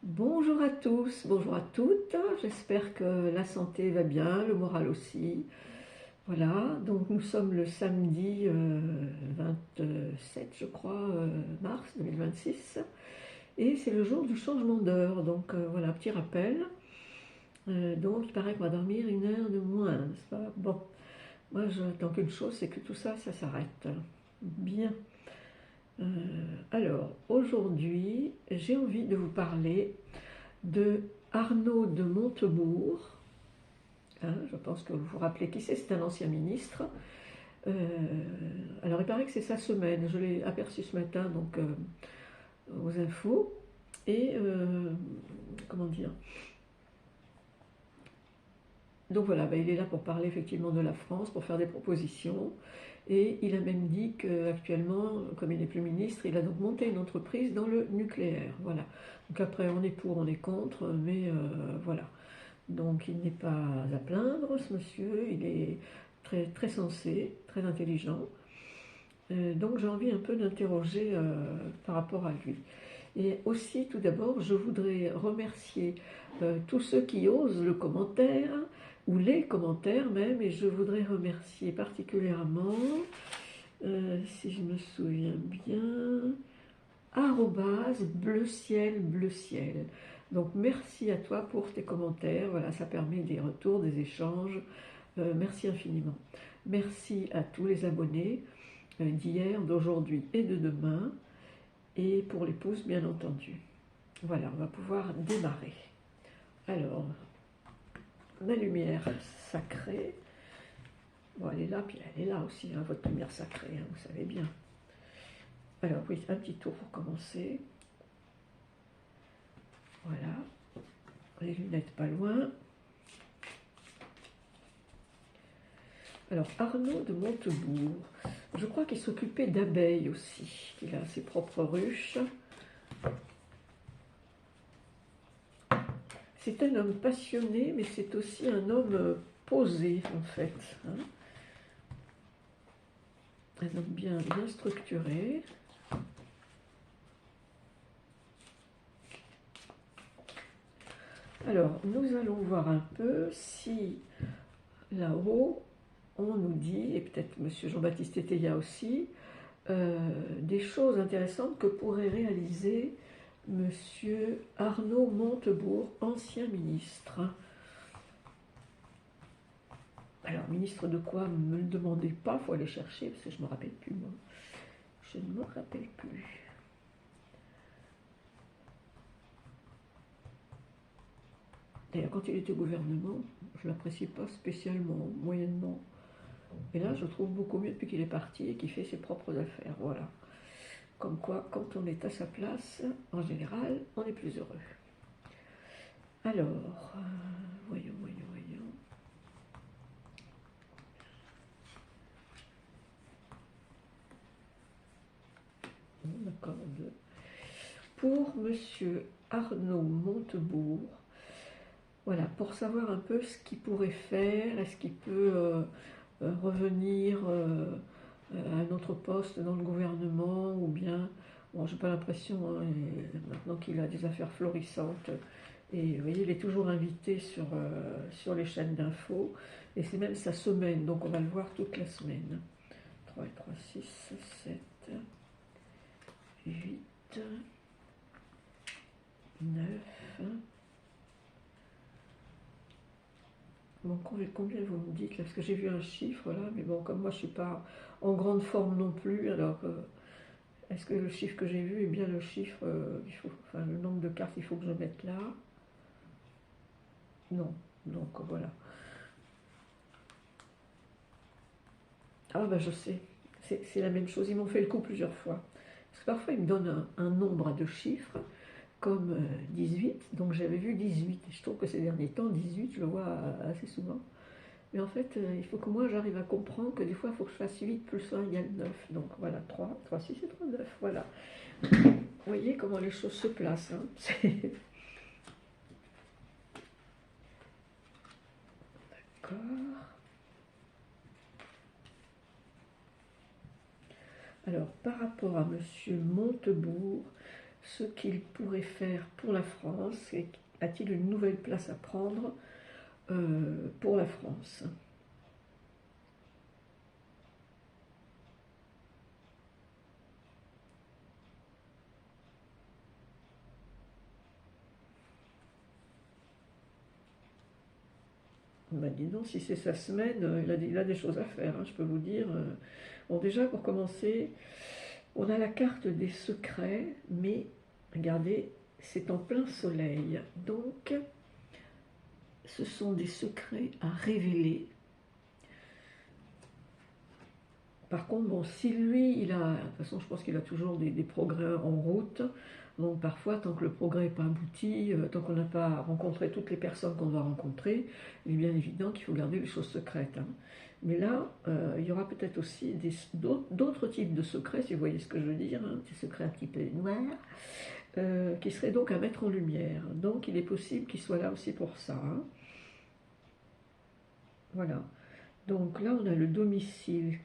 Bonjour à tous, bonjour à toutes. J'espère que la santé va bien, le moral aussi. Voilà, donc nous sommes le samedi 27, je crois, mars 2026. Et c'est le jour du changement d'heure. Donc voilà, petit rappel. Donc il paraît qu'on va dormir une heure de moins, n'est-ce pas? Bon, moi j'attends qu'une chose, c'est que tout ça, ça s'arrête. Bien. Euh, alors, aujourd'hui, j'ai envie de vous parler de Arnaud de Montebourg. Hein, je pense que vous vous rappelez qui c'est un ancien ministre. Euh, alors il paraît que c'est sa semaine, je l'ai aperçu ce matin donc aux infos. Et comment dire, donc voilà, ben, il est là pour parler effectivement de la France, pour faire des propositions. Et il a même dit qu'actuellement, comme il n'est plus ministre, il a donc monté une entreprise dans le nucléaire. Voilà. Donc après, on est pour, on est contre, mais voilà. Donc il n'est pas à plaindre, ce monsieur, il est très, très sensé, très intelligent. Donc j'ai envie un peu d'interroger par rapport à lui. Et aussi, tout d'abord, je voudrais remercier tous ceux qui osent le commentaire, ou les commentaires même, et je voudrais remercier particulièrement, si je me souviens bien, arrobase bleu ciel, bleu ciel. Donc merci à toi pour tes commentaires, voilà, ça permet des retours, des échanges. Merci infiniment. Merci à tous les abonnés d'hier, d'aujourd'hui et de demain, et pour les pouces bien entendu. Voilà, on va pouvoir démarrer. Alors, ma lumière sacrée, bon elle est là, puis elle est là aussi, hein, votre lumière sacrée, hein, vous savez bien. Alors oui, un petit tour pour commencer. Voilà, les lunettes pas loin. Alors, Arnaud de Montebourg, je crois qu'il s'occupait d'abeilles aussi, qu'il a ses propres ruches. C'est un homme passionné, mais c'est aussi un homme posé, en fait. Hein. Un homme bien, bien structuré. Alors, nous allons voir un peu si là-haut, on nous dit, et peut-être M. Jean-Baptiste Éteillat aussi, des choses intéressantes que pourrait réaliser M. Arnaud Montebourg, ancien ministre. Alors, ministre de quoi? Ne me le demandez pas, il faut aller chercher, parce que je ne me rappelle plus, moi. Je ne me rappelle plus. D'ailleurs, quand il était au gouvernement, je ne l'apprécie pas spécialement, moyennement. Et là, je trouve beaucoup mieux depuis qu'il est parti et qu'il fait ses propres affaires. Voilà. Comme quoi, quand on est à sa place, en général, on est plus heureux. Alors, voyons. D'accord. Pour Monsieur Arnaud Montebourg, voilà, pour savoir un peu ce qu'il pourrait faire, est-ce qu'il peut revenir à un autre poste dans le gouvernement, ou bien, bon, j'ai pas l'impression, hein, maintenant qu'il a des affaires florissantes, et vous voyez, il est toujours invité sur les chaînes d'infos, et c'est même sa semaine, donc on va le voir toute la semaine. 3 et 3, 6, 7, 8, 9. Bon, combien vous me dites là? Parce que j'ai vu un chiffre là, mais bon, comme moi je suis pas en grande forme non plus, alors est-ce que le chiffre que j'ai vu est bien le chiffre, enfin le nombre de cartes il faut que je mette là? Non, donc voilà. Ah ben je sais, c'est la même chose, ils m'ont fait le coup plusieurs fois. Parce que parfois ils me donnent un nombre de chiffres, comme 18, donc j'avais vu 18, et je trouve que ces derniers temps, 18, je le vois assez souvent. Mais en fait, il faut que moi j'arrive à comprendre que des fois, il faut que je fasse 8 plus 1 égale 9. Donc voilà, 3, 6 et 3, 9. Voilà. Vous voyez comment les choses se placent. Hein. D'accord. Alors, par rapport à Monsieur Montebourg, ce qu'il pourrait faire pour la France, et a-t-il une nouvelle place à prendre pour la France. Ben dis donc, si c'est sa semaine, il a des choses à faire, hein, je peux vous dire. Bon, déjà, pour commencer, on a la carte des secrets, mais regardez, c'est en plein soleil. Donc, ce sont des secrets à révéler. Par contre, bon, si lui, de toute façon, je pense qu'il a toujours des progrès en route. Donc parfois, tant que le progrès n'est pas abouti, tant qu'on n'a pas rencontré toutes les personnes qu'on doit rencontrer, il est bien évident qu'il faut garder les choses secrètes, hein. Mais là, il y aura peut-être aussi d'autres types de secrets, si vous voyez ce que je veux dire, hein, des secrets un petit peu noirs, qui seraient donc à mettre en lumière. Donc il est possible qu'il soit là aussi pour ça, hein. Voilà. Donc là, on a le domicile.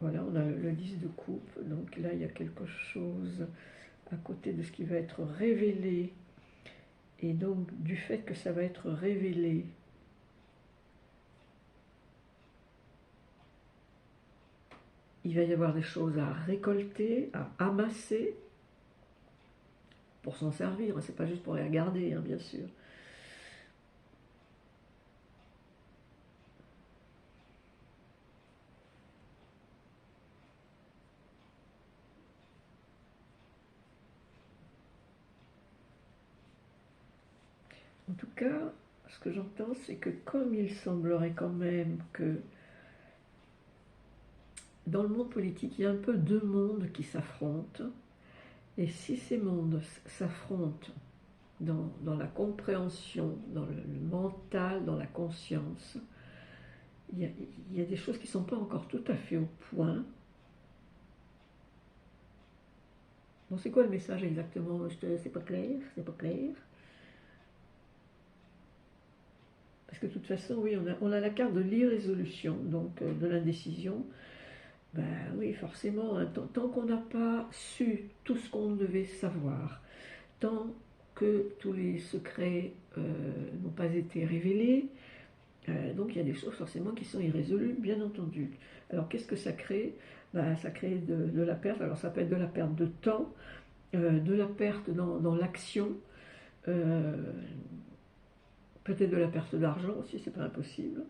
Voilà, on a le 10 de coupe, donc là il y a quelque chose à côté de ce qui va être révélé, et donc du fait que ça va être révélé, il va y avoir des choses à récolter, à amasser, pour s'en servir, c'est pas juste pour les regarder, hein, bien sûr. En tout cas, ce que j'entends, c'est que comme il semblerait quand même que dans le monde politique, il y a un peu deux mondes qui s'affrontent, et si ces mondes s'affrontent dans la compréhension, dans le mental, dans la conscience, il y a des choses qui ne sont pas encore tout à fait au point. Bon, c'est quoi le message exactement? C'est pas clair, c'est pas clair. Parce que de toute façon, oui, on a la carte de l'irrésolution, donc de l'indécision. Ben oui, forcément, hein, tant qu'on n'a pas su tout ce qu'on devait savoir, tant que tous les secrets n'ont pas été révélés, donc il y a des choses forcément qui sont irrésolues, bien entendu. Alors qu'est-ce que ça crée? Ben, ça crée de la perte, alors ça peut être de la perte de temps, de la perte dans l'action, euh, peut-être de la perte d'argent aussi, c'est pas impossible.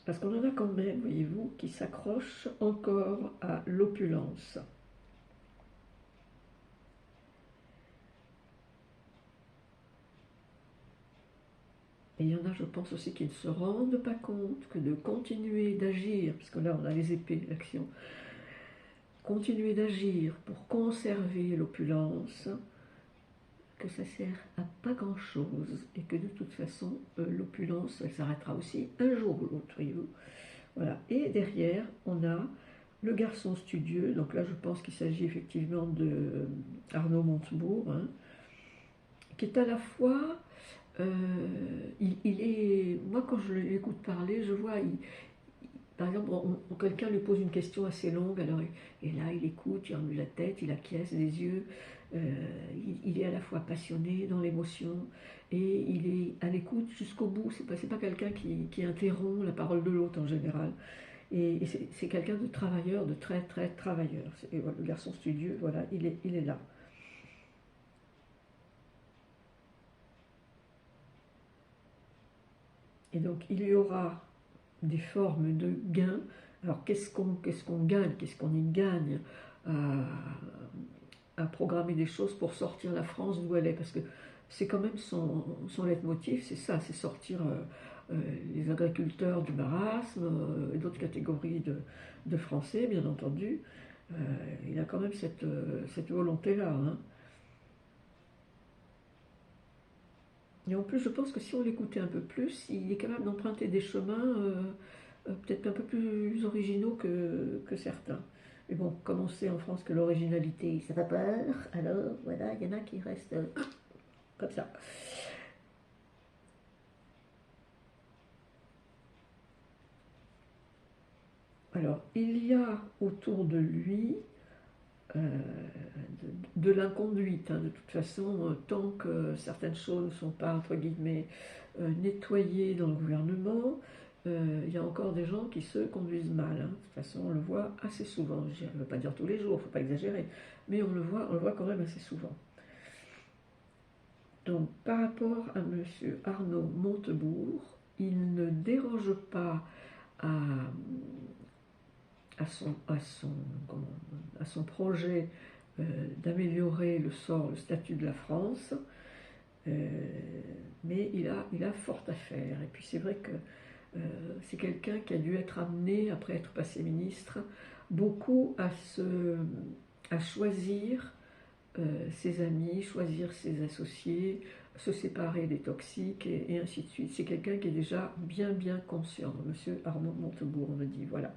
Parce qu'on en a quand même, voyez-vous, qui s'accrochent encore à l'opulence. Et il y en a, je pense aussi, qui ne se rendent pas compte que de continuer d'agir, parce que là on a les épées, l'action, continuer d'agir pour conserver l'opulence, que ça sert à pas grand-chose, et que de toute façon, l'opulence, elle s'arrêtera aussi un jour ou l'autre, voyez-vous. Voilà. Et derrière, on a le garçon studieux, donc là je pense qu'il s'agit effectivement de Arnaud Montebourg, hein, qui est à la fois, il est, moi quand je l'écoute parler, je vois, par exemple, quelqu'un lui pose une question assez longue, alors et là il écoute, il remue la tête, il acquiesce des yeux, il est à la fois passionné dans l'émotion et il est à l'écoute jusqu'au bout. C'est pas quelqu'un qui interrompt la parole de l'autre en général. Et c'est quelqu'un de travailleur, de très très travailleur. Voilà, le garçon studieux, voilà, il est là. Et donc il y aura des formes de gains. Alors qu'est-ce qu'on gagne, qu'est-ce qu'on y gagne à programmer des choses pour sortir la France d'où elle est? Parce que c'est quand même son leitmotiv, c'est ça, c'est sortir les agriculteurs du marasme, et d'autres catégories de Français, bien entendu. Il a quand même cette volonté-là, hein. Et en plus, je pense que si on l'écoutait un peu plus, il est capable d'emprunter des chemins peut-être un peu plus originaux que certains. Mais bon, comme on sait en France que l'originalité, ça fait peur, alors voilà, il y en a qui restent comme ça. Alors, il y a autour de lui de l'inconduite. Hein. De toute façon, tant que certaines choses ne sont pas, entre guillemets, nettoyées dans le gouvernement, il y a encore des gens qui se conduisent mal. Hein. De toute façon, on le voit assez souvent. Je ne veux pas dire tous les jours, il ne faut pas exagérer, mais on le voit quand même assez souvent. Donc, par rapport à M. Arnaud Montebourg, il ne déroge pas à, à son projet d'améliorer le statut de la France, mais il a fort à faire. Et puis c'est vrai que c'est quelqu'un qui a dû être amené, après être passé ministre, beaucoup à choisir ses amis, choisir ses associés, se séparer des toxiques et ainsi de suite. C'est quelqu'un qui est déjà bien conscient. Monsieur Arnaud Montebourg me dit, voilà.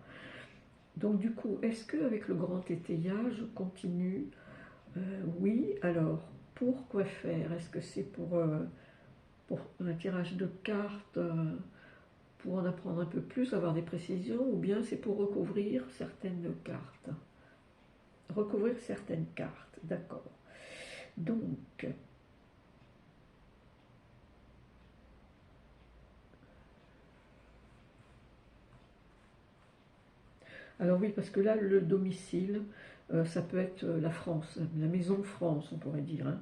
Donc du coup, est-ce qu'avec le grand étayage, je continue Oui, alors, pourquoi faire? Est-ce que c'est pour un tirage de cartes, pour en apprendre un peu plus, avoir des précisions, ou bien c'est pour recouvrir certaines cartes? Recouvrir certaines cartes, d'accord. Donc, alors oui, parce que là, le domicile, ça peut être la France, la maison France, on pourrait dire. Hein.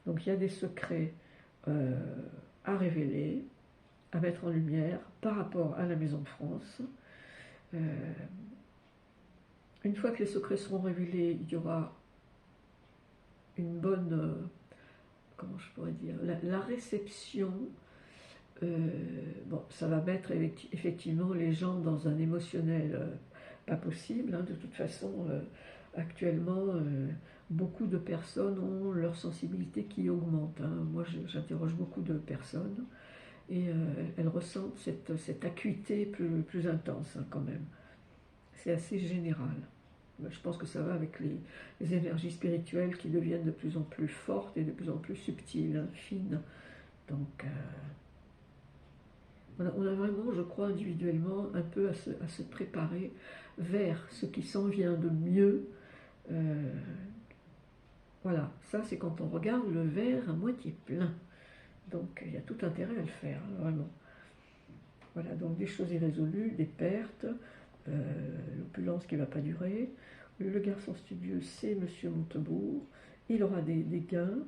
Donc il y a des secrets à révéler, à mettre en lumière par rapport à la maison de France. Une fois que les secrets seront révélés, il y aura une bonne, comment je pourrais dire, la réception. Bon, ça va mettre effectivement les gens dans un émotionnel pas possible. Hein, de toute façon, actuellement, beaucoup de personnes ont leur sensibilité qui augmente. Hein. Moi, j'interroge beaucoup de personnes et elles ressentent cette acuité plus intense hein, quand même. C'est assez général. Je pense que ça va avec les énergies spirituelles qui deviennent de plus en plus fortes et de plus en plus subtiles, hein, fines. Donc, on a vraiment, je crois, individuellement, un peu à se préparer vers ce qui s'en vient de mieux. Voilà, ça c'est quand on regarde le verre à moitié plein. Donc il y a tout intérêt à le faire, hein, vraiment. Voilà, donc des choses irrésolues, des pertes, l'opulence qui ne va pas durer. Le garçon studieux, c'est Monsieur Montebourg. Il aura des gains.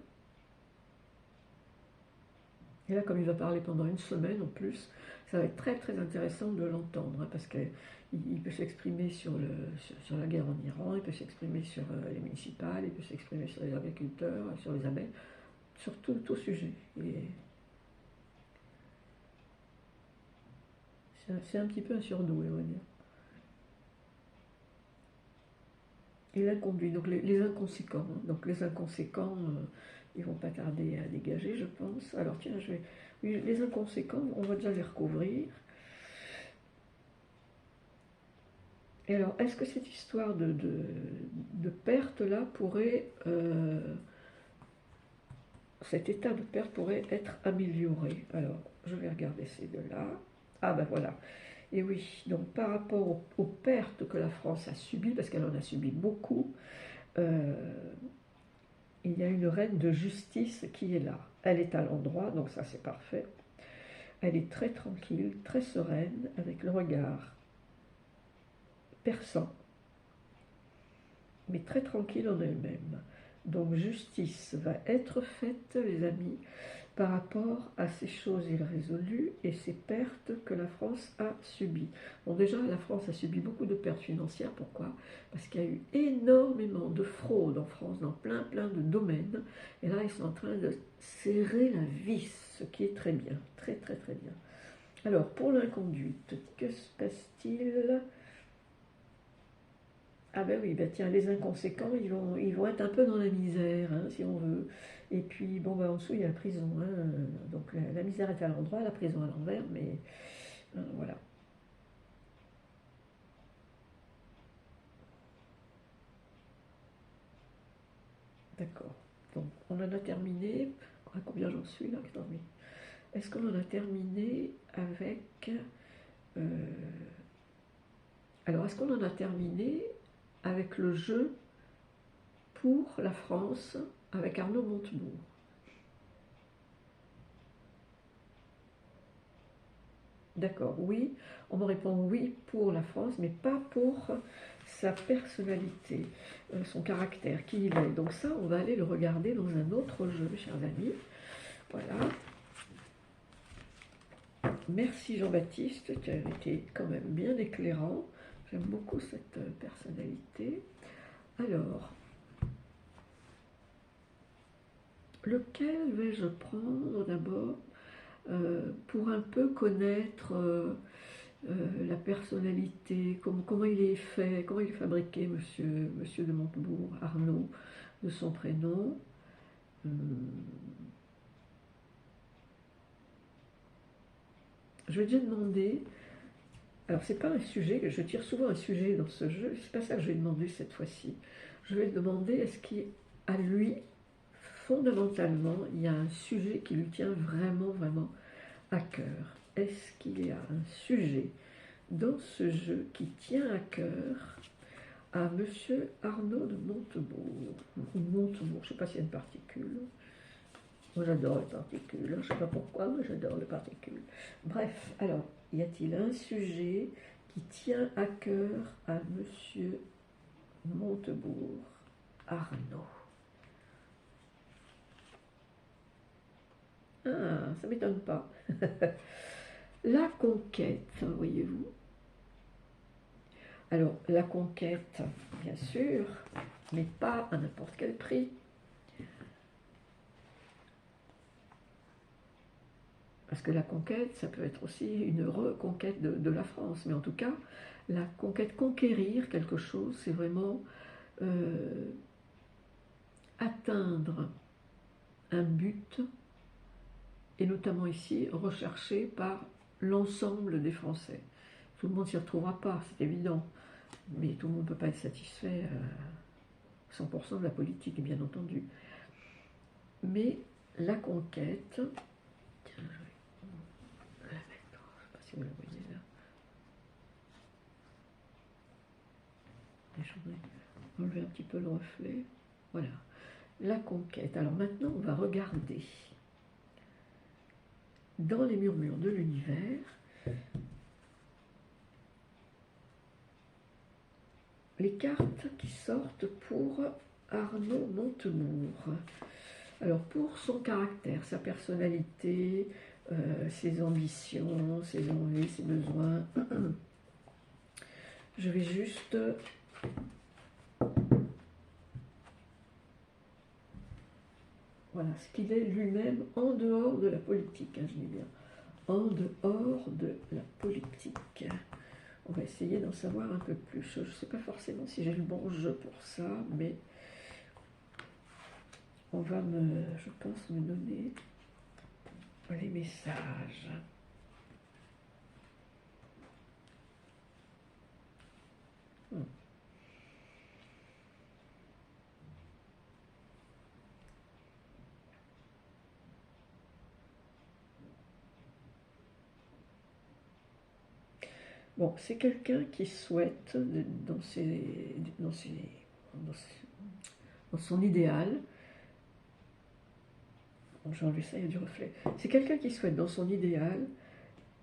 Et là, comme il va parler pendant une semaine en plus, ça va être très intéressant de l'entendre, hein, parce qu'il peut s'exprimer sur la guerre en Iran, il peut s'exprimer sur les municipales, il peut s'exprimer sur les agriculteurs, sur les abeilles, sur tout sujet. C'est un petit peu un surdoué, on va dire. Et l'inconduit, donc les inconséquents. Hein. Donc les inconséquents, ils vont pas tarder à dégager, je pense. Alors tiens, oui, les inconséquents, on va déjà les recouvrir. Et alors, est-ce que cette histoire de perte-là pourrait, cet état de perte pourrait être amélioré? Alors, je vais regarder ces deux-là. Ah ben voilà. Et oui, donc par rapport aux pertes que la France a subies, parce qu'elle en a subi beaucoup, il y a une reine de justice qui est là. Elle est à l'endroit, donc ça c'est parfait. Elle est très tranquille, très sereine, avec le regard perçant, mais très tranquille en elle-même. Donc justice va être faite, les amis, par rapport à ces choses irrésolues et ces pertes que la France a subies. Bon, déjà, la France a subi beaucoup de pertes financières. Pourquoi? Parce qu'il y a eu énormément de fraude en France dans plein de domaines. Et là, ils sont en train de serrer la vis, ce qui est très bien, très bien. Alors, pour l'inconduite, que se passe-t-il? Ah ben oui, ben tiens, les inconséquents, ils vont être un peu dans la misère, hein, si on veut. Et puis, bon, ben en dessous, il y a la prison. Hein, donc la misère est à l'endroit, la prison à l'envers, mais voilà. D'accord. Donc, on en a terminé. À combien j'en suis là? Attendez. Est-ce qu'on en a terminé avec... euh, Alors, est-ce qu'on en a terminé avec le jeu pour la France avec Arnaud Montebourg? D'accord, oui. On me répond oui pour la France, mais pas pour sa personnalité, son caractère, qui il est. Donc ça, on va aller le regarder dans un autre jeu, chers amis. Voilà. Merci Jean-Baptiste, tu as été quand même bien éclairant. J'aime beaucoup cette personnalité. Alors, lequel vais-je prendre d'abord pour un peu connaître la personnalité, comment il est fait, comment il est fabriqué, monsieur de Montebourg, Arnaud, de son prénom. Je vais déjà demander, alors c'est pas un sujet, je tire souvent un sujet dans ce jeu, c'est pas ça que je vais demander cette fois-ci. Je vais demander est-ce qu'à lui, fondamentalement, il y a un sujet qui lui tient vraiment, vraiment à cœur. Est-ce qu'il y a un sujet dans ce jeu qui tient à cœur à monsieur Arnaud de Montebourg, ou Montebourg, je ne sais pas s'il y a une particule. Moi j'adore les particules, je ne sais pas pourquoi, mais j'adore les particules. Bref, alors, y a-t-il un sujet qui tient à cœur à monsieur Montebourg Arnaud? Ah, ça ne m'étonne pas. La conquête, voyez-vous. Alors, la conquête, bien sûr, mais pas à n'importe quel prix. Parce que la conquête, ça peut être aussi une reconquête de la France. Mais en tout cas, la conquête, conquérir quelque chose, c'est vraiment atteindre un but, et notamment ici, recherché par l'ensemble des Français. Tout le monde ne s'y retrouvera pas, c'est évident. Mais tout le monde ne peut pas être satisfait à 100% de la politique, bien entendu. Mais la conquête, tiens, je vais la mettre, je ne sais pas si vous la voyez là. Et je voudrais enlever un petit peu le reflet. Voilà, la conquête. Alors maintenant, on va regarder dans les murmures de l'univers les cartes qui sortent pour Arnaud Montebourg. Alors pour son caractère, sa personnalité, ses ambitions, ses envies, ses besoins, je vais juste voilà ce qu'il est lui-même en dehors de la politique, hein, je dis bien, en dehors de la politique. On va essayer d'en savoir un peu plus. Je ne sais pas forcément si j'ai le bon jeu pour ça, mais on va je pense, me donner les messages. Bon, c'est quelqu'un qui souhaite, dans son idéal, j'ai enlevé ça, il y a du reflet, c'est quelqu'un qui souhaite dans son idéal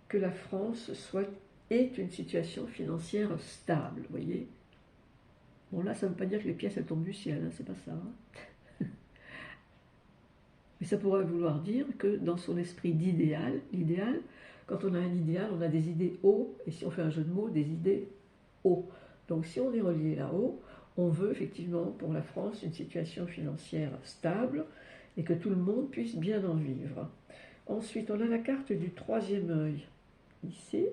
que la France ait une situation financière stable, vous voyez. Bon là, ça ne veut pas dire que les pièces elles tombent du ciel, hein, c'est pas ça. Hein. Mais ça pourrait vouloir dire que dans son esprit d'idéal, l'idéal, quand on a un idéal, on a des idées hauts, et si on fait un jeu de mots, des idées hauts. Donc si on est relié là-haut, on veut effectivement pour la France une situation financière stable et que tout le monde puisse bien en vivre. Ensuite, on a la carte du troisième œil, ici,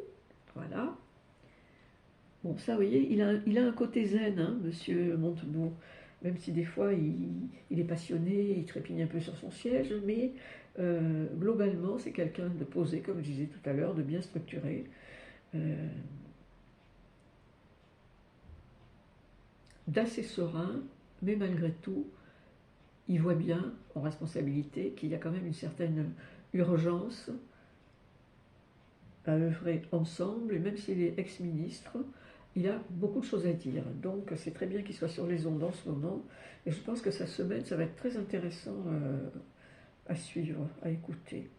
voilà. Bon, ça, vous voyez, il a un côté zen, hein, monsieur Montebourg, même si des fois il est passionné, il trépigne un peu sur son siège, mais globalement, c'est quelqu'un de posé, comme je disais tout à l'heure, de bien structuré, d'assez serein, mais malgré tout, il voit bien, en responsabilité, qu'il y a quand même une certaine urgence à œuvrer ensemble, et même s'il est ex-ministre, il a beaucoup de choses à dire. Donc c'est très bien qu'il soit sur les ondes en ce moment. Et je pense que sa semaine, ça va être très intéressant à suivre, à écouter.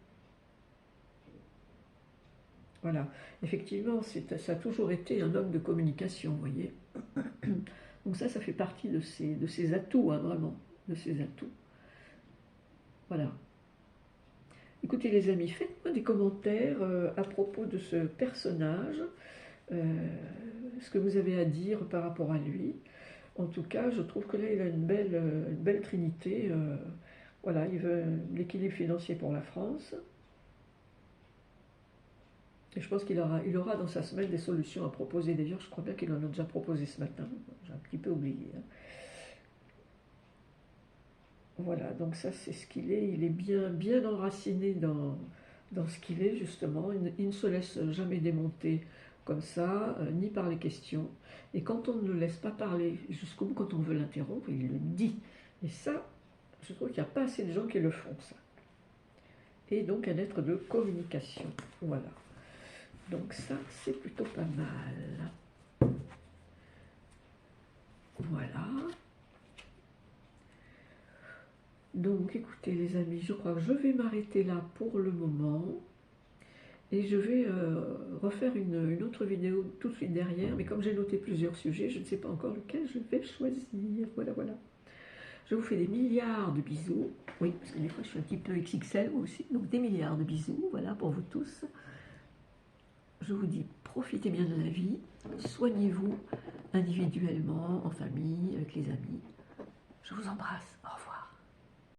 Voilà. Effectivement, ça a toujours été un homme de communication, vous voyez. Donc ça fait partie de ses atouts, hein, vraiment, de ses atouts. Voilà. Écoutez les amis, faites-moi des commentaires à propos de ce personnage, ce que vous avez à dire par rapport à lui. En tout cas, je trouve que là, il a une belle trinité. Voilà, il veut l'équilibre financier pour la France. Et je pense qu'il aura dans sa semaine des solutions à proposer. D'ailleurs, je crois bien qu'il en a déjà proposé ce matin. J'ai un petit peu oublié, hein. Voilà, donc ça c'est ce qu'il est. Il est bien enraciné dans ce qu'il est, justement. Il ne se laisse jamais démonter comme ça, ni par les questions. Et quand on ne le laisse pas parler jusqu'au bout, quand on veut l'interrompre, il le dit. Et ça, je trouve qu'il n'y a pas assez de gens qui le font, ça. Et donc un être de communication. Voilà. Donc ça, c'est plutôt pas mal. Voilà. Donc écoutez les amis, je crois que je vais m'arrêter là pour le moment. Et je vais refaire une autre vidéo tout de suite derrière. Mais comme j'ai noté plusieurs sujets, je ne sais pas encore lequel je vais choisir. Voilà, voilà. Je vous fais des milliards de bisous. Oui, parce que des fois je suis un petit peu XXL aussi. Donc des milliards de bisous, voilà, pour vous tous. Je vous dis, profitez bien de la vie. Soignez-vous individuellement, en famille, avec les amis. Je vous embrasse.